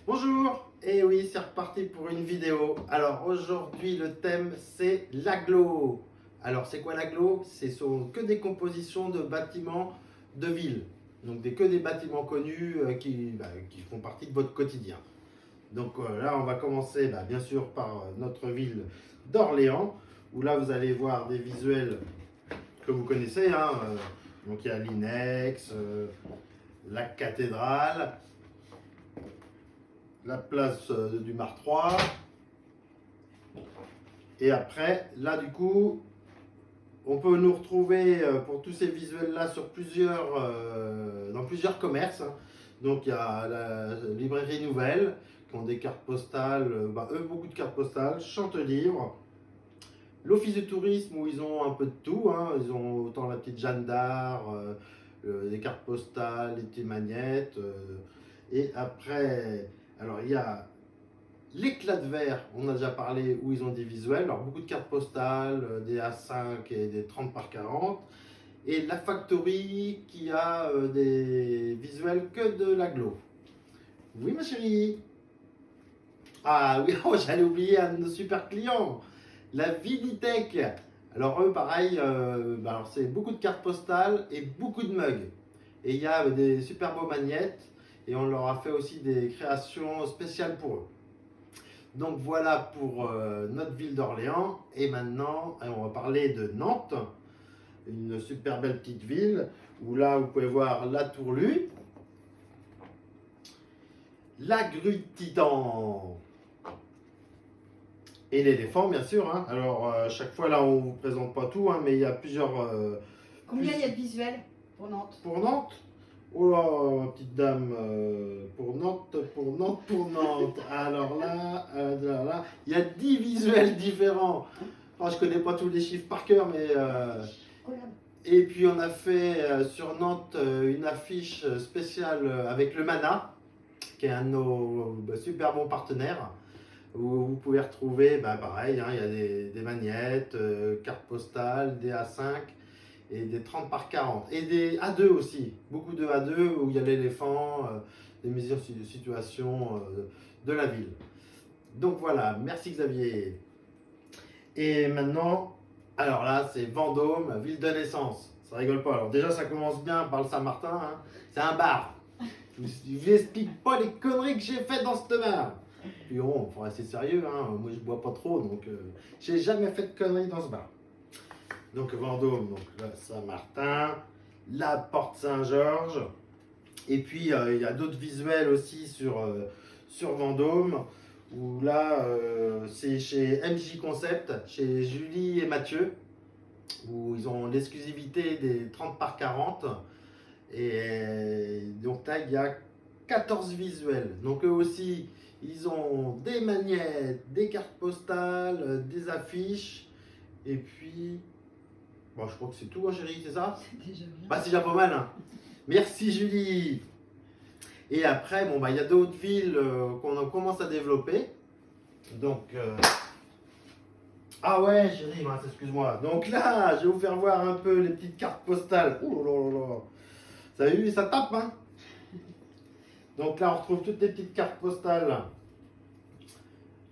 Bonjour, et oui, c'est reparti pour une vidéo. Alors aujourd'hui, le thème c'est l'agglo. Alors c'est quoi l'agglo? Ce sont que des compositions de bâtiments de ville. Donc que des bâtiments connus qui font partie de votre quotidien. Donc là, on va commencer bien sûr par notre ville d'Orléans, où là vous allez voir des visuels que vous connaissez, hein. Donc il y a l'Inex, la cathédrale, la place du Mar 3. Et après, là du coup, on peut nous retrouver pour tous ces visuels-là dans plusieurs commerces, hein. Donc il y a la librairie Nouvelle, qui ont des cartes postales, eux beaucoup de cartes postales, Chantelivre, l'office du tourisme où ils ont un peu de tout, hein. Ils ont autant la petite Jeanne d'Arc, des cartes postales, des petits magnettes. Et après, alors il y a l'éclat de verre, on a déjà parlé où ils ont des visuels, alors beaucoup de cartes postales, des A5 et des 30 par 40. Et la Factory qui a des visuels que de l'agglo. Oui ma chérie. Ah oui, oh, j'allais oublier un de nos super clients, la Viditech. Alors eux pareil, alors c'est beaucoup de cartes postales et beaucoup de mugs. Et il y a des super beaux magnettes et on leur a fait aussi des créations spéciales pour eux. Donc voilà pour notre ville d'Orléans. Et maintenant, on va parler de Nantes, une super belle petite ville, où là, vous pouvez voir la Tourlue, la grue de Titan et l'éléphant, bien sûr, hein. Alors, chaque fois, là, on ne vous présente pas tout, hein, mais il y a plusieurs... Combien il y a de visuels pour Nantes? Pour Nantes. Oh là, ma petite dame, pour Nantes, pour Nantes, pour Nantes. Alors là, il y a 10 visuels différents. Enfin, je connais pas tous les chiffres par cœur, mais. Et puis on a fait sur Nantes une affiche spéciale avec le Mana, qui est un de nos super bons partenaires, où vous pouvez retrouver, pareil, hein, il y a des magnettes, cartes postales, des A5 et des 30 par 40. Et des A2 aussi, beaucoup de A2 où il y a l'éléphant, des mesures de situation de la ville. Donc voilà, merci Xavier. Et maintenant, alors là, c'est Vendôme, ville de naissance. Ça rigole pas. Alors déjà, ça commence bien par le Saint-Martin, hein. C'est un bar. Je vous explique pas les conneries que j'ai faites dans ce bar. Puis bon, faut rester sérieux, hein. Moi je bois pas trop, donc j'ai jamais fait de conneries dans ce bar. Donc Vendôme, donc là, Saint-Martin, la Porte Saint-Georges. Et puis il y a d'autres visuels aussi sur Vendôme, où là c'est chez MJ Concept, chez Julie et Mathieu, où ils ont l'exclusivité des 30 par 40. Et donc là il y a 14 visuels. Donc eux aussi, ils ont des magnettes, des cartes postales, des affiches. Et puis, bon, je crois que c'est tout, hein, chérie, c'est ça? C'est déjà bien. C'est déjà pas mal, hein. Merci Julie. Et après, il y a d'autres villes qu'on commence à développer. Donc, ah ouais, chérie, excuse-moi. Donc là, je vais vous faire voir un peu les petites cartes postales. Ouh là là là. Vous avez vu, ça tape, hein? Donc là, on retrouve toutes les petites cartes postales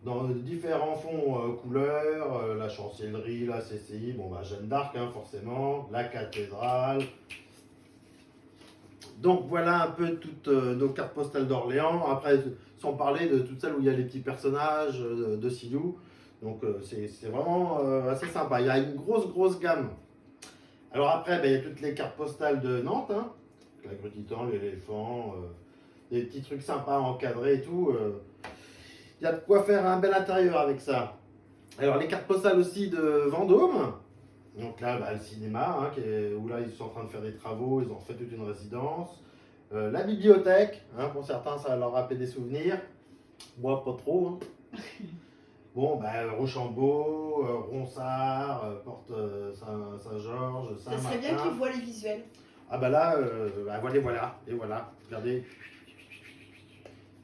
dans différents fonds couleurs, la chancellerie, la CCI, Jeanne d'Arc, hein, forcément, la cathédrale. Donc voilà un peu toutes nos cartes postales d'Orléans. Après, sans parler de toutes celles où il y a les petits personnages de Silou. Donc c'est vraiment assez sympa. Il y a une grosse gamme. Alors après, il y a toutes les cartes postales de Nantes, hein. La grue Titan, l'éléphant, des petits trucs sympas encadrés et tout. Il y a de quoi faire un bel intérieur avec ça. Alors les cartes postales aussi de Vendôme. Donc là, le cinéma, hein, où là ils sont en train de faire des travaux, ils ont fait toute une résidence. La bibliothèque, hein, pour certains ça leur rappelle des souvenirs. Moi pas trop, hein. Bon, Rochambeau, Ronsard, Porte Saint-Georges, Ça Saint-Martin. serait bien qu'ils voient les visuels. Ah là, voilà, et voilà, regardez.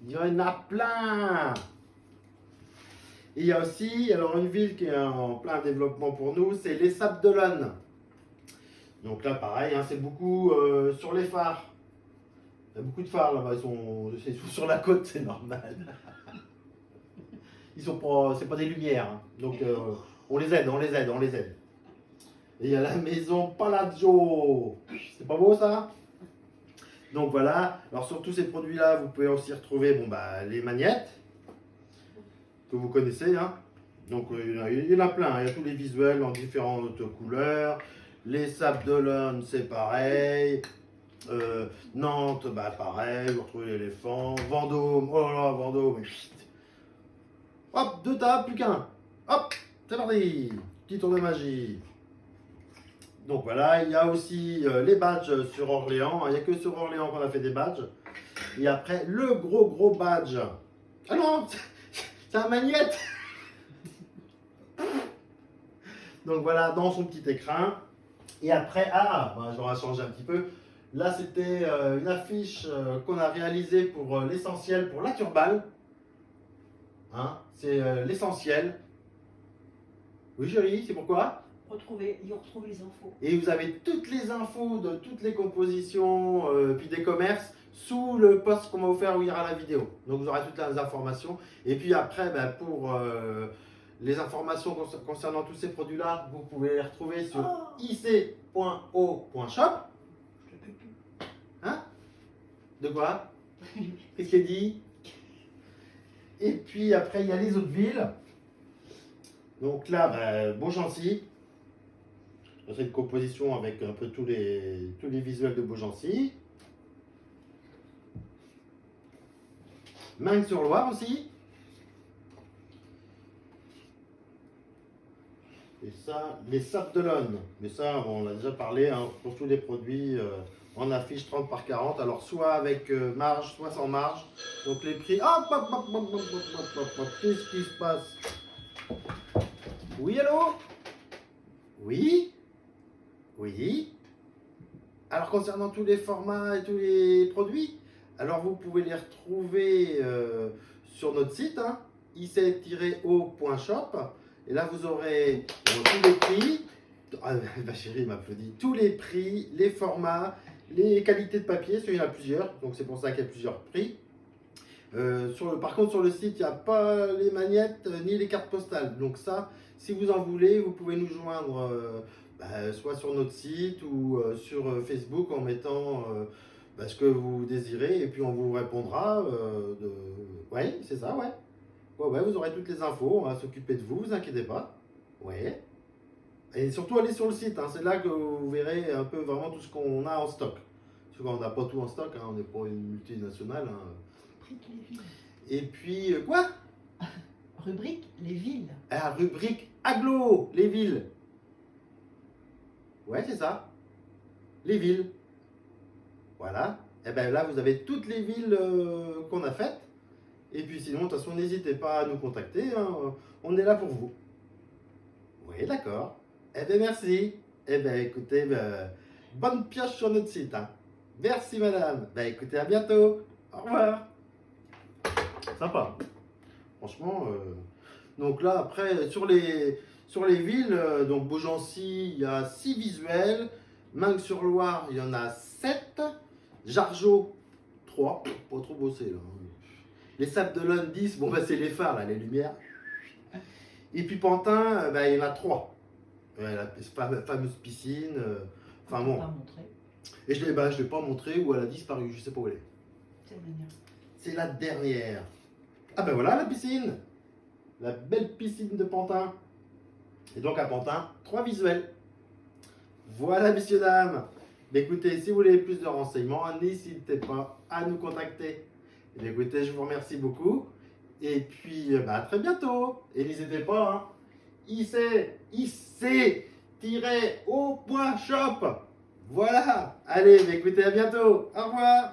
Il y en a plein. Et il y a aussi, alors une ville qui est en plein développement pour nous, c'est les Sables d'Olonne. Donc là, pareil, hein, c'est beaucoup sur les phares. Il y a beaucoup de phares là-bas, ils sont sur la côte, c'est normal. Ils sont pas, c'est pas des lumières, hein. Donc on les aide, on les aide, on les aide. Et il y a la maison Palazzo. C'est pas beau ça? Donc voilà. Alors sur tous ces produits-là, vous pouvez aussi retrouver les magnettes que vous connaissez, hein. Donc il y en a plein, hein. Il y a tous les visuels en différentes couleurs. Les Sables d'Olonne, c'est pareil. Nantes, pareil. Vous retrouvez l'éléphant. Vendôme, oh là là, Vendôme. Hop, 2 tables, plus qu'un. Hop, c'est parti. Petit tour de magie. Donc voilà, il y a aussi les badges sur Orléans. Il n'y a que sur Orléans qu'on a fait des badges. Et après, le gros badge. Ah non, c'est un magnète. Donc voilà, dans son petit écrin. Et après, je vais changer un petit peu. Là, c'était une affiche qu'on a réalisée pour l'essentiel, pour la Turballe. Hein, c'est l'essentiel. Oui, chérie, c'est pourquoi? Il retrouve les infos. Et vous avez toutes les infos de toutes les compositions, puis des commerces, sous le post qu'on va vous faire où il y aura la vidéo. Donc vous aurez toutes les informations. Et puis après, pour les informations concernant tous ces produits-là, vous pouvez les retrouver sur ic.o.shop. Hein? De quoi? Qu'est-ce qu'elle dit? Et puis après, il y a les autres villes. Donc là, Beaugency. C'est une composition avec un peu tous les visuels de Beaugency. Meung-sur-Loire aussi. Et ça, les Sables d'Olonne. Mais ça, on a déjà parlé, hein, pour tous les produits en affiche 30 par 40. Alors soit avec marge, soit sans marge. Donc les prix. Qu'est-ce qui se passe? Oui, allô? Oui? Oui. Alors concernant tous les formats et tous les produits, alors vous pouvez les retrouver sur notre site, hein, ic-o.shop. Et là vous aurez tous les prix. Ma chérie m'applaudit. Tous les prix, les formats, les qualités de papier, parce qu'il y en a plusieurs, donc c'est pour ça qu'il y a plusieurs prix. Par contre sur le site, il n'y a pas les magnettes ni les cartes postales. Donc ça, si vous en voulez, vous pouvez nous joindre soit sur notre site ou sur Facebook en mettant ce que vous désirez et puis on vous répondra. Oui, c'est ça, ouais. Ouais, vous aurez toutes les infos, on va s'occuper de vous, vous inquiétez pas. Ouais. Et surtout allez sur le site, hein, c'est là que vous verrez un peu vraiment tout ce qu'on a en stock. Parce qu'on n'a pas tout en stock, hein, on n'est pas une multinationale. Hein. Et puis, quoi? Rubrique les villes. Ah, rubrique Aglo, les villes. Ouais, c'est ça. Les villes. Voilà. Et bien là, vous avez toutes les villes qu'on a faites. Et puis sinon, de toute façon, n'hésitez pas à nous contacter. Hein. On est là pour vous. Oui, d'accord. Eh bien, merci. Eh bien, écoutez, bonne pioche sur notre site. Hein. Merci, madame. Ben, écoutez, à bientôt. Au revoir. Sympa. Franchement. Donc là, après, sur les villes, donc Beaugency, il y a 6 visuels. Meung-sur-Loire, il y en a 7. Jargeau, 3. Pas trop bossé là. Les Sables d'Olonne, 10. Bon, c'est les phares, là, les lumières. Et puis Pantin, il y en a 3. La fameuse piscine. Enfin bon. Et je ne l'ai pas montré ou elle a disparu. Je ne sais pas où elle est. C'est la dernière. Ah ben voilà la piscine. La belle piscine de Pantin. Et donc à Pantin, 3 visuels. Voilà, messieurs, dames. Mais écoutez, si vous voulez plus de renseignements, n'hésitez pas à nous contacter. Et bien, écoutez, je vous remercie beaucoup. Et puis, à très bientôt. Et n'hésitez pas, hein, ic-o.shop. Voilà. Allez, écoutez, à bientôt. Au revoir.